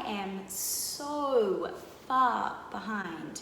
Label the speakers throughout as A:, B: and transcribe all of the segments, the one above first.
A: am so far behind,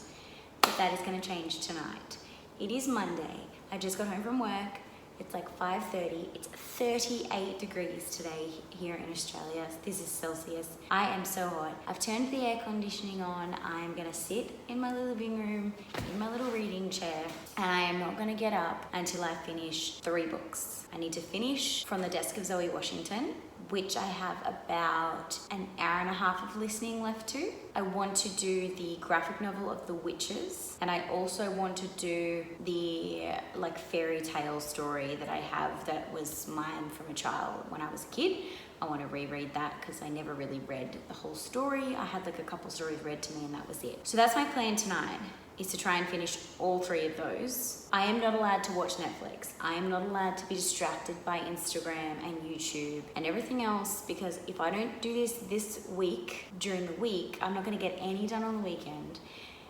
A: but that is going to change tonight. It is Monday. I just got home from work. It's like 5:30. It's 38 degrees today here in Australia. This is Celsius. I am so hot. I've turned the air conditioning on. I'm gonna sit in my living room in my little reading chair, and I am not gonna get up until I finish 3 books. I need to finish From the Desk of Zoe Washington, which I have about an hour and a half of listening left to. I want to do the graphic novel of The Witches, and I also want to do the like fairy tale story that I have that was mine from a child when I was a kid. I want to reread that because I never really read the whole story. I had like a couple stories read to me and that was it. So that's my plan tonight, is to try and finish all 3 of those. I am not allowed to watch Netflix. I am not allowed to be distracted by Instagram and YouTube and everything else, because if I don't do this week, during the week, I'm not gonna get any done on the weekend,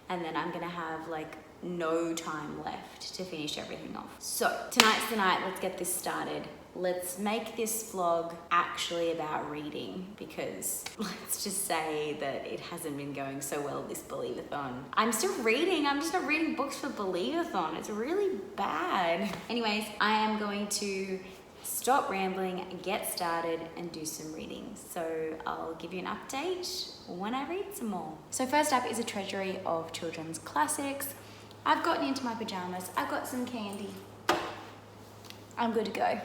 A: and then I'm gonna have like no time left to finish everything off. So tonight's the night, let's get this started. Let's make this vlog actually about reading, because let's just say that it hasn't been going so well this Believathon. I'm still reading, I'm just not reading books for Believathon. It's really bad. Anyways, I am going to stop rambling, get started and do some reading. So I'll give you an update when I read some more. So first up is a treasury of children's classics. I've gotten into my pajamas, I've got some candy. I'm good to go.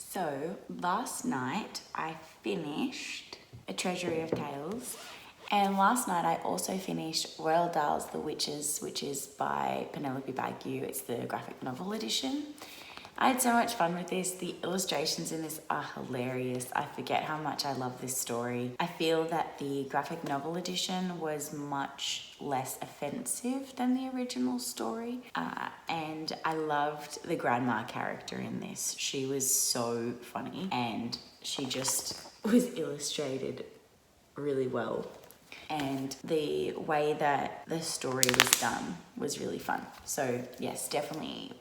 A: So last night I finished A Treasury of Tales, and last night I also finished Roald Dahl's The Witches, which is by Penelope Bagiu. It's the graphic novel edition. I had so much fun with this. The illustrations in this are hilarious. I forget how much I love this story. I feel that the graphic novel edition was much less offensive than the original story. And I loved the grandma character in this. She was so funny and she just was illustrated really well. And the way that the story was done was really fun. So yes, definitely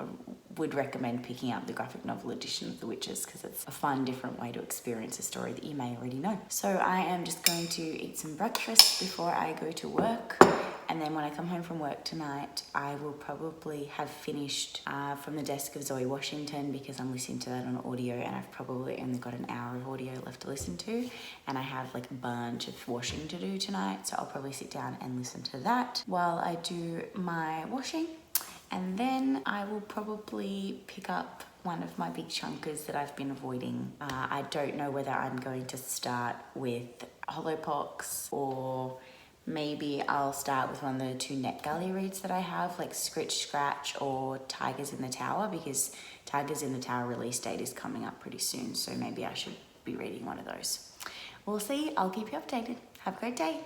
A: would recommend picking up the graphic novel edition of The Witches, because it's a fun, different way to experience a story that you may already know. So I am just going to eat some breakfast before I go to work. And then when I come home from work tonight, I will probably have finished From the Desk of Zoe Washington, because I'm listening to that on audio and I've probably only got an hour of audio left to listen to. And I have like a bunch of washing to do tonight. So I'll probably sit down and listen to that while I do my washing. And then I will probably pick up one of my big chunkers that I've been avoiding. I don't know whether I'm going to start with Hollowpox, or maybe I'll start with one of the 2 NetGalley reads that I have, like Scritch Scratch or Tigers in the Tower, because Tigers in the Tower release date is coming up pretty soon. So maybe I should be reading one of those. We'll see. I'll keep you updated. Have a great day.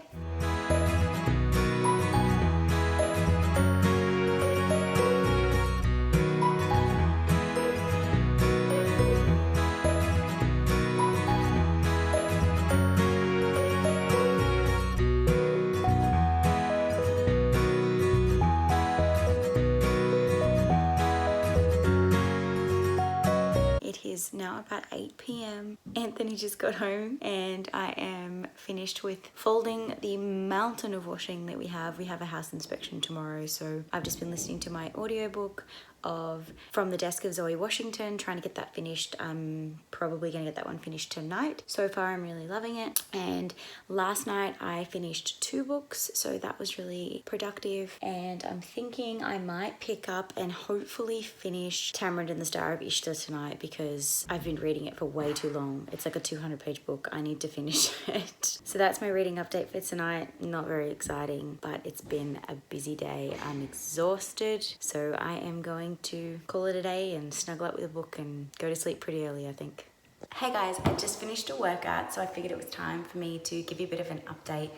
A: It is now about 8 p.m. Anthony just got home and I am finished with folding the mountain of washing that we have. We have a house inspection tomorrow, so I've just been listening to my audiobook of From the Desk of Zoe Washington, trying to get that finished. I'm probably gonna get that one finished tonight. So far I'm really loving it. And last night I finished 2 books, so that was really productive. And I'm thinking I might pick up and hopefully finish Tamarind and the Star of Ishtar tonight, because I've been reading it for way too long. It's like a 200-page book. I need to finish it. So that's my reading update for tonight. Not very exciting, but it's been a busy day. I'm exhausted, so I am going to call it a day and snuggle up with a book and go to sleep pretty early, I think. Hey guys, I just finished a workout, so I figured it was time for me to give you a bit of an update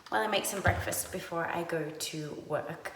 A: while I make some breakfast before I go to work.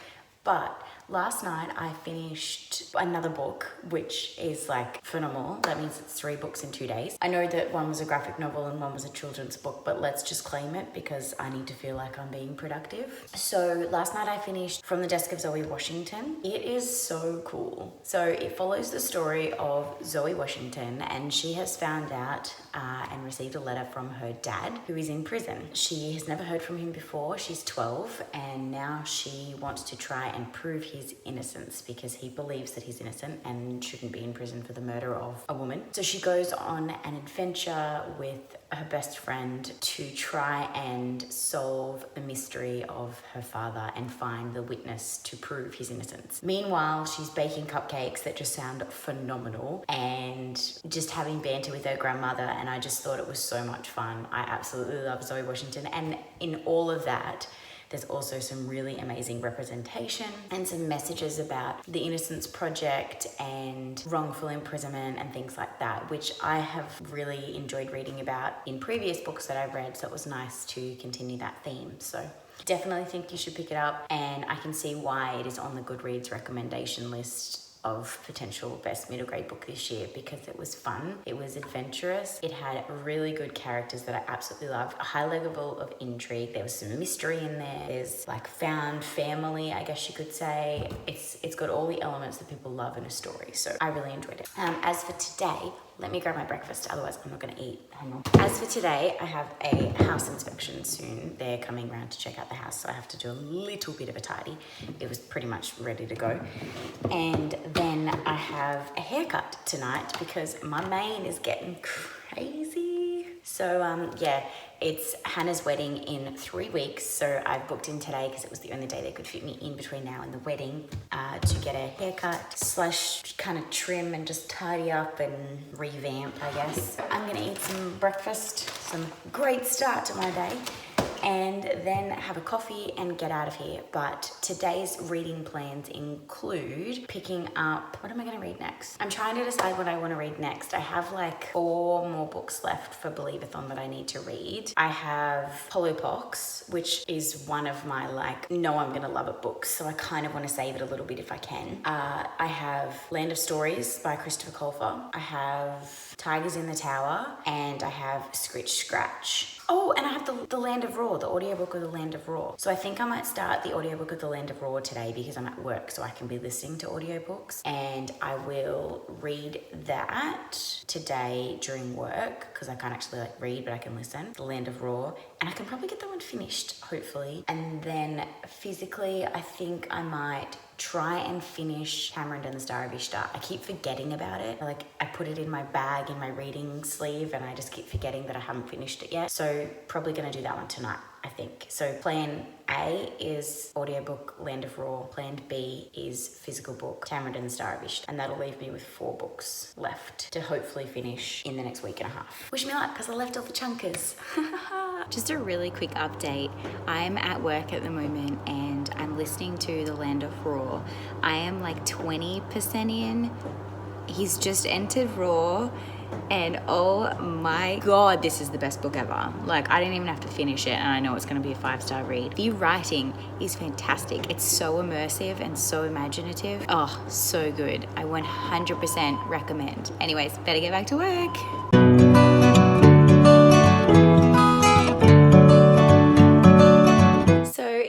B: But last night I finished another book, which is like phenomenal. That means it's 3 books in 2 days. I know that one was a graphic novel and one was a children's book, but let's just claim it because I need to feel like I'm being productive. So last night I finished From the Desk of Zoe Washington. It is so cool. So it follows the story of Zoe Washington, and she has found out and received a letter from her dad, who is in prison. She has never heard from him before. She's 12, and now she wants to try and prove his innocence because he believes that he's innocent and shouldn't be in prison for the murder of a woman. So she goes on an adventure with her best friend to try and solve the mystery of her father and find the witness to prove his innocence. Meanwhile, she's baking cupcakes that just sound phenomenal and just having banter with her grandmother, and I just thought it was so much fun. I absolutely love Zoe Washington, and in all of that, there's also some really amazing representation and some messages about the Innocence Project and wrongful imprisonment and things like that, which I have really enjoyed reading about in previous books that I've read, so it was nice to continue that theme. So definitely think you should pick it up, and I can see why it is on the Goodreads recommendation list of potential best middle grade book this year, because it was fun, it was adventurous, it had really good characters that I absolutely loved, a high level of intrigue, there was some mystery in there, there's like found family, I guess you could say. It's got all the elements that people love in a story, so I really enjoyed it. As for today, let me grab my breakfast, otherwise I'm not going to eat. Hang on. As for today, I have a house inspection soon. They're coming around to check out the house, so I have to do a little bit of a tidy. It was pretty much ready to go. And then I have a haircut tonight because my mane is getting crazy. So yeah, it's Hannah's wedding in 3 weeks, so I've booked in today because it was the only day they could fit me in between now and the wedding to get a haircut / kind of trim and just tidy up and revamp, I guess. I'm gonna eat some breakfast, some great start to my day, and then have a coffee and get out of here. But today's reading plans include picking up, what am I going to read next? I'm trying to decide what I want to read next. I have like 4 more books left for Believathon that I need to read. I have Hollowpox, which is one of my know I'm going to love it books, so I kind of want to save it a little bit if I can. I have Land of Stories by Christopher Colfer. I have Tigers in the Tower, and I have Scritch Scratch. Oh, and I have the Land of Raw, the audiobook of the Land of Raw. So I think I might start the audiobook of the Land of Raw today because I'm at work, so I can be listening to audiobooks. And I will read that today during work because I can't actually read, but I can listen. The Land of Raw. And I can probably get that one finished, hopefully. And then physically, I think I might try and finish Tamarind and the Star of Ishtar. I keep forgetting about it. I put it in my bag in my reading sleeve and I just keep forgetting that I haven't finished it yet. So probably gonna do that one tonight, I think. So plan A is audiobook Land of Raw. Plan B is physical book Tamarind and the Star of Ishtar. And that'll leave me with 4 books left to hopefully finish in the next week and a half. Wish me luck because I left all the chunkers.
A: Just a really quick update. I'm at work at the moment and I'm listening to The Land of Raw. I am 20% in. He's just entered Raw and oh my god, this is the best book ever. I didn't even have to finish it and I know it's going to be a 5-star read. The writing is fantastic. It's so immersive and so imaginative. Oh, so good. I 100% recommend. Anyways, better get back to work.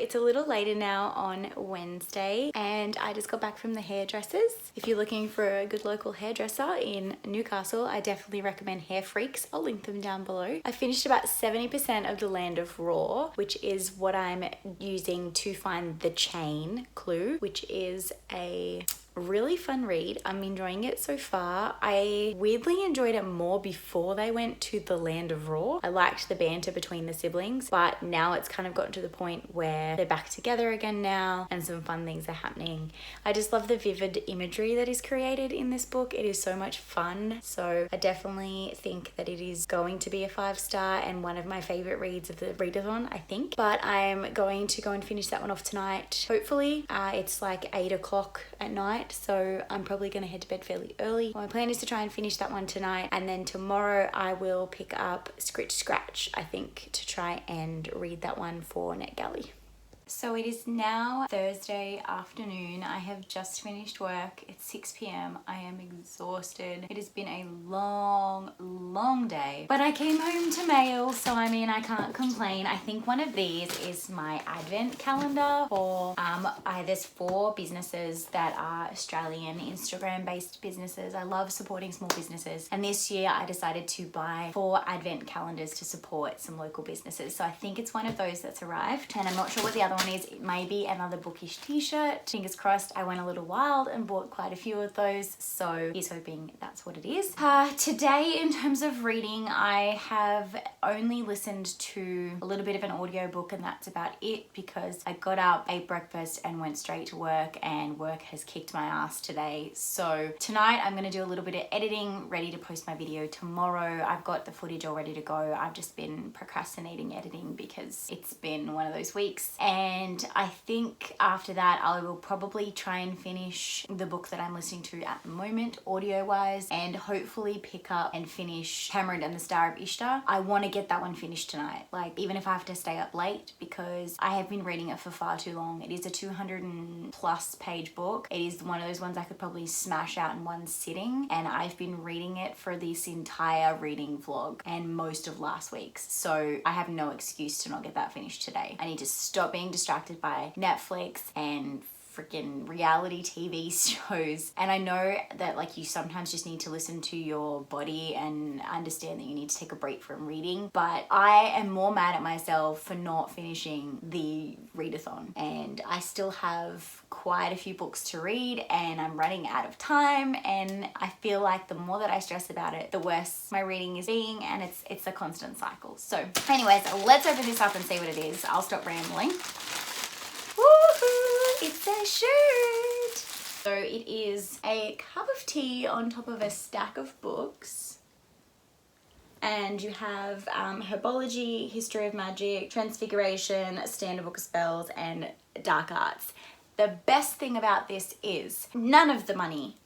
A: It's a little later now on Wednesday and I just got back from the hairdressers. If you're looking for a good local hairdresser in Newcastle, I definitely recommend Hair Freaks. I'll link them down below. I finished about 70% of the Land of Raw, which is what I'm using to find the chain clue, which is a really fun read. I'm enjoying it so far. I weirdly enjoyed it more before they went to the Land of Raw. I liked the banter between the siblings, but now it's kind of gotten to the point where they're back together again now and some fun things are happening. I just love the vivid imagery that is created in this book. It is so much fun. So I definitely think that it is going to be a 5-star and one of my favorite reads of the readathon, I think. But I'm going to go and finish that one off tonight. Hopefully, it's 8 o'clock at night. So I'm probably going to head to bed fairly early. My plan is to try and finish that one tonight, and then tomorrow I will pick up Scritch Scratch, I think, to try and read that one for NetGalley. So it is now Thursday afternoon. I have just finished work. It's 6 p.m. I am exhausted. It has been a long day. But I came home to mail, so I mean, I can't complain. I think one of these is my advent calendar for, there's 4 businesses that are Australian Instagram-based businesses. I love supporting small businesses. And this year I decided to buy 4 advent calendars to support some local businesses. So I think it's one of those that's arrived. And I'm not sure what the other one is. It may be another bookish t-shirt. Fingers crossed. I went a little wild and bought quite a few of those, so he's hoping that's what it is. Today, in terms of reading, I have only listened to a little bit of an audiobook, and that's about it, because I got up, ate breakfast and went straight to work, and work has kicked my ass today. So tonight I'm going to do a little bit of editing, ready to post my video tomorrow. I've got the footage all ready to go. I've just been procrastinating editing because it's been one of those weeks. And I think after that I will probably try and finish the book that I'm listening to at the moment, audio wise, and hopefully pick up and finish Hammered and the Star of Ishtar. I want to get that one finished tonight, like even if I have to stay up late, because I have been reading it for far too long. It is a 200+ page book. It is one of those ones I could probably smash out in one sitting, and I've been reading it for this entire reading vlog and most of last week's, so I have no excuse to not get that finished today. I need to stop being distracted by Netflix and freaking reality TV shows. And I know that like you sometimes just need to listen to your body and understand that you need to take a break from reading, but I am more mad at myself for not finishing the readathon, and I still have quite a few books to read and I'm running out of time, and I feel like the more that I stress about it, the worse my reading is being, and it's a constant cycle. So anyways, let's open this up and see what it is. I'll stop rambling. Woohoo! It's a shirt! So it is a cup of tea on top of a stack of books. And you have Herbology, History of Magic, Transfiguration, Standard Book of Spells, and Dark Arts. The best thing about this is none of the money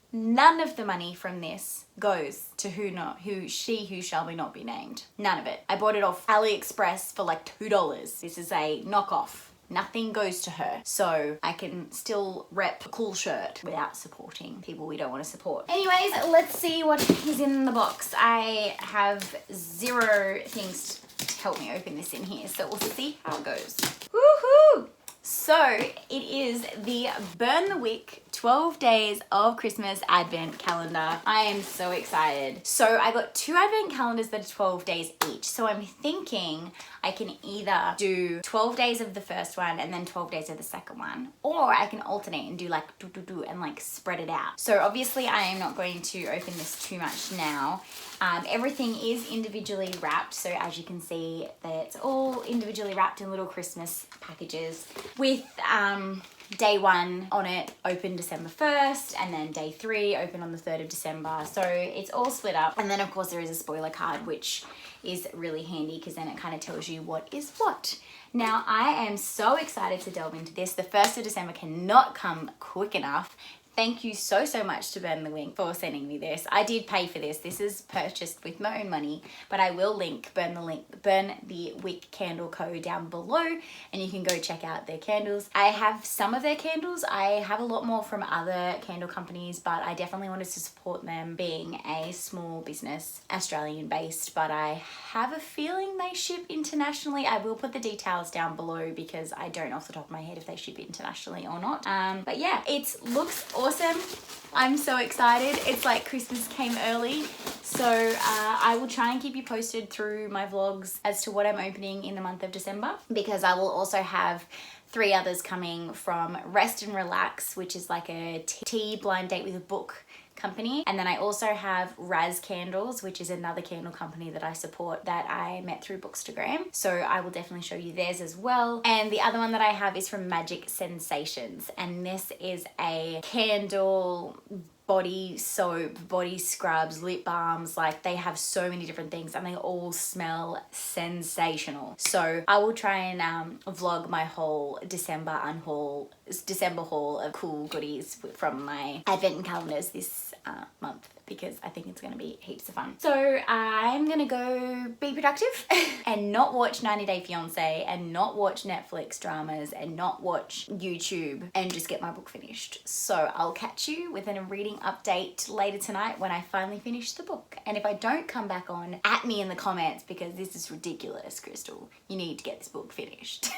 A: from this goes to who shall we not be named. None of it. I bought it off AliExpress for like $2. This is a knockoff. Nothing goes to her, so I can still rep a cool shirt without supporting people we don't want to support. Anyways, let's see what is in the box. I have 0 things to help me open this in here, so we'll see how it goes. Woohoo! So it is the Burn the Wick 12 Days of Christmas Advent Calendar. I am so excited. So I got 2 Advent calendars that are 12 days each. So I'm thinking I can either do 12 days of the first one and then 12 days of the second one, or I can alternate and do like and like spread it out. So obviously I am not going to open this too much now. Everything is individually wrapped, so as you can see, it's all individually wrapped in little Christmas packages with day 1 on it open December 1st, and then day 3 open on the 3rd of December. So it's all split up, and then of course there is a spoiler card, which is really handy because then it kind of tells you what is what. Now I am so excited to delve into this. The 1st of December cannot come quick enough. Thank you so much to Burn the Wick for sending me this. I did pay for this. This is purchased with my own money, but I will link Burn the Wick Candle Co. down below, and you can go check out their candles. I have some of their candles. I have a lot more from other candle companies, but I definitely wanted to support them, being a small business, Australian based, but I have a feeling they ship internationally. I will put the details down below because I don't off the top of my head if they ship internationally or not. But yeah, it looks awesome. I'm so excited. It's like Christmas came early, so I will try and keep you posted through my vlogs as to what I'm opening in the month of December, because I will also have 3 others coming from Rest and Relax, which is like a tea blind date with a book company. And then I also have Raz Candles, which is another candle company that I support that I met through Bookstagram. So I will definitely show you theirs as well. And the other one that I have is from Magic Sensations. And this is a candle body soap, body scrubs, lip balms. Like, they have so many different things and they all smell sensational. So I will try and vlog my whole December haul of cool goodies from my advent calendars this month. because I think it's going to be heaps of fun. So I'm going to go be productive and not watch 90 Day Fiancé and not watch Netflix dramas and not watch YouTube and just get my book finished. So I'll catch you with a reading update later tonight when I finally finish the book. And if I don't come back on, at me in the comments, because this is ridiculous, Krystal. You need to get this book finished.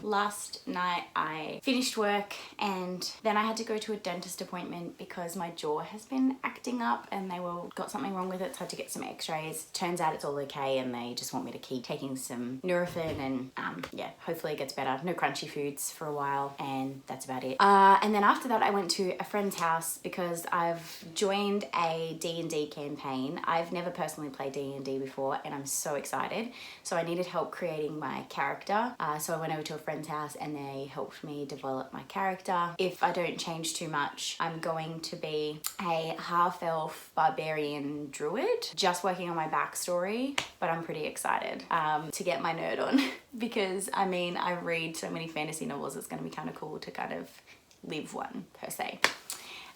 A: Last night I finished work and then I had to go to a dentist appointment because my jaw has been acting up and they got something wrong with it, so I had to get some x-rays. Turns out it's all okay and they just want me to keep taking some Nurofen and yeah, hopefully it gets better. No crunchy foods for a while and that's about it. And then after that I went to a friend's house because I've joined a D&D campaign. I've never personally played D&D before and I'm so excited. So I needed help creating my character. So I went over to a friend's house and they helped me develop my character. If I don't change too much, I'm going to be a half-elf barbarian druid, just working on my backstory, but I'm pretty excited to get my nerd on because I mean, I read so many fantasy novels, it's going to be kind of cool to kind of live one per se.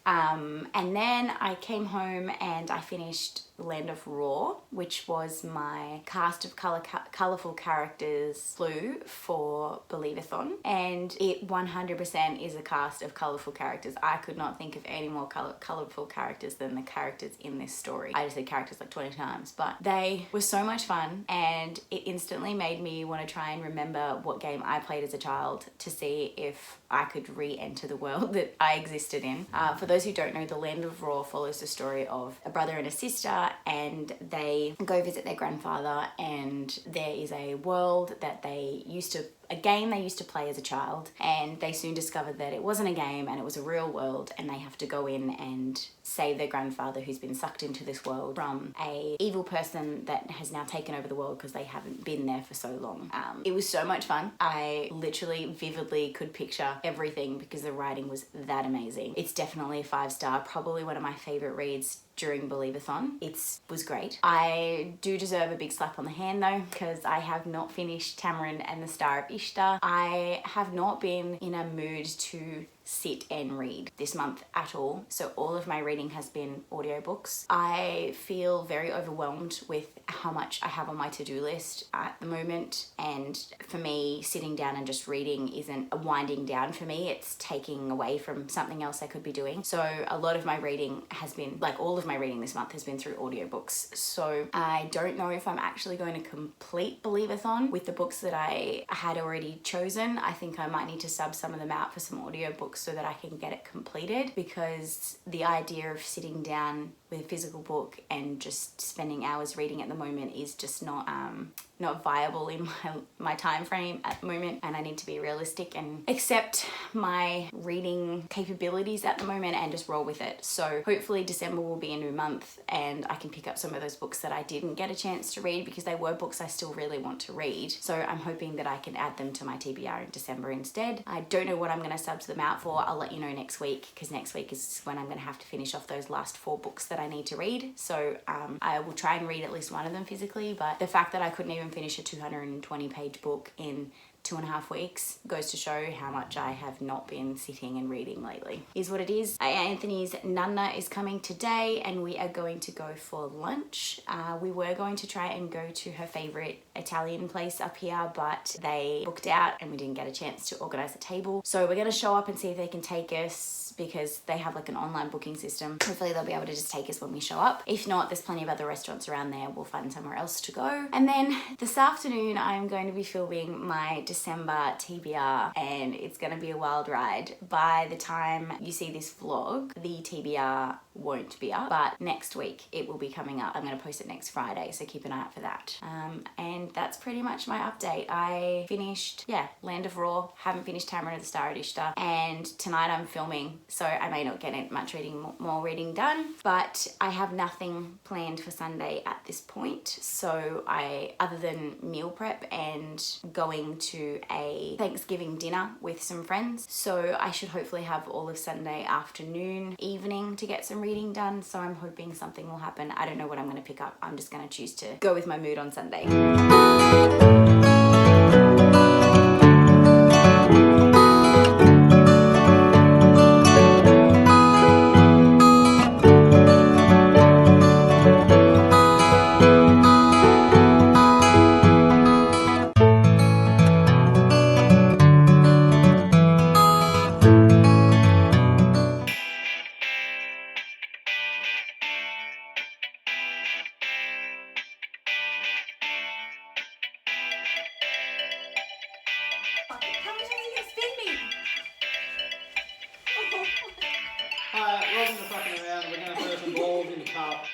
A: And then I came home and I finished Land of Raw, which was my cast of colourful characters clue for Believathon, and it 100% is a cast of colourful characters. I could not think of any more colourful characters than the characters in this story. I just said characters like 20 times, but they were so much fun and it instantly made me want to try and remember what game I played as a child to see if I could re-enter the world that I existed in. For those who don't know, the Land of Raw follows the story of a brother and a sister, and they go visit their grandfather, and there is a world that a game they used to play as a child, and they soon discovered that it wasn't a game and it was a real world, and they have to go in and save their grandfather who's been sucked into this world from a evil person that has now taken over the world because they haven't been there for so long. It was so much fun. I literally vividly could picture everything because the writing was that amazing. It's definitely a 5-star, probably one of my favorite reads during Believathon. It was great. I do deserve a big slap on the hand though, because I have not finished Tamarin and the Star of Ishtar. I have not been in a mood to sit and read this month at all, so all of my reading has been audiobooks. I feel very overwhelmed with how much I have on my to-do list at the moment, and for me sitting down and just reading isn't a winding down for me, it's taking away from something else I could be doing. So a lot of my reading has been, like all of my reading this month has been through audiobooks. So I don't know if I'm actually going to complete Believathon with the books that I had already chosen. I think I might need to sub some of them out for some audiobooks so that I can get it completed, because the idea of sitting down with a physical book and just spending hours reading at the moment is just not viable in my time frame at the moment, and I need to be realistic and accept my reading capabilities at the moment and just roll with it. So hopefully December will be a new month and I can pick up some of those books that I didn't get a chance to read because they were books I still really want to read. So I'm hoping that I can add them to my TBR in December instead. I don't know what I'm going to sub them out for. I'll let you know next week, because next week is when I'm going to have to finish off those last 4 books that I need to read. So I will try and read at least one of them physically, but the fact that I couldn't even finish a 220 page book in 2.5 weeks goes to show how much I have not been sitting and reading lately. Is what it is. Anthony's Nana is coming today and we are going to go for lunch. We were going to try and go to her favorite Italian place up here, but they booked out and we didn't get a chance to organize a table. So we're going to show up and see if they can take us, because they have like an online booking system. Hopefully they'll be able to just take us when we show up. If not, there's plenty of other restaurants around there. We'll find somewhere else to go. And then this afternoon I'm going to be filming my December TBR, and it's going to be a wild ride. By the time you see this vlog, the TBR won't be up, but next week it will be coming up. I'm going to post it next Friday, so keep an eye out for that. And that's pretty much my update. I finished, Land of Raw, haven't finished Tamarin of the Star of Ishtar, and tonight I'm filming, so I may not get much more reading done, but I have nothing planned for Sunday at this point. So other than meal prep and going to a Thanksgiving dinner with some friends, so I should hopefully have all of Sunday afternoon, evening to get some reading done. So I'm hoping something will happen. I don't know what I'm going to pick up. I'm just going to choose to go with my mood on Sunday.
B: control.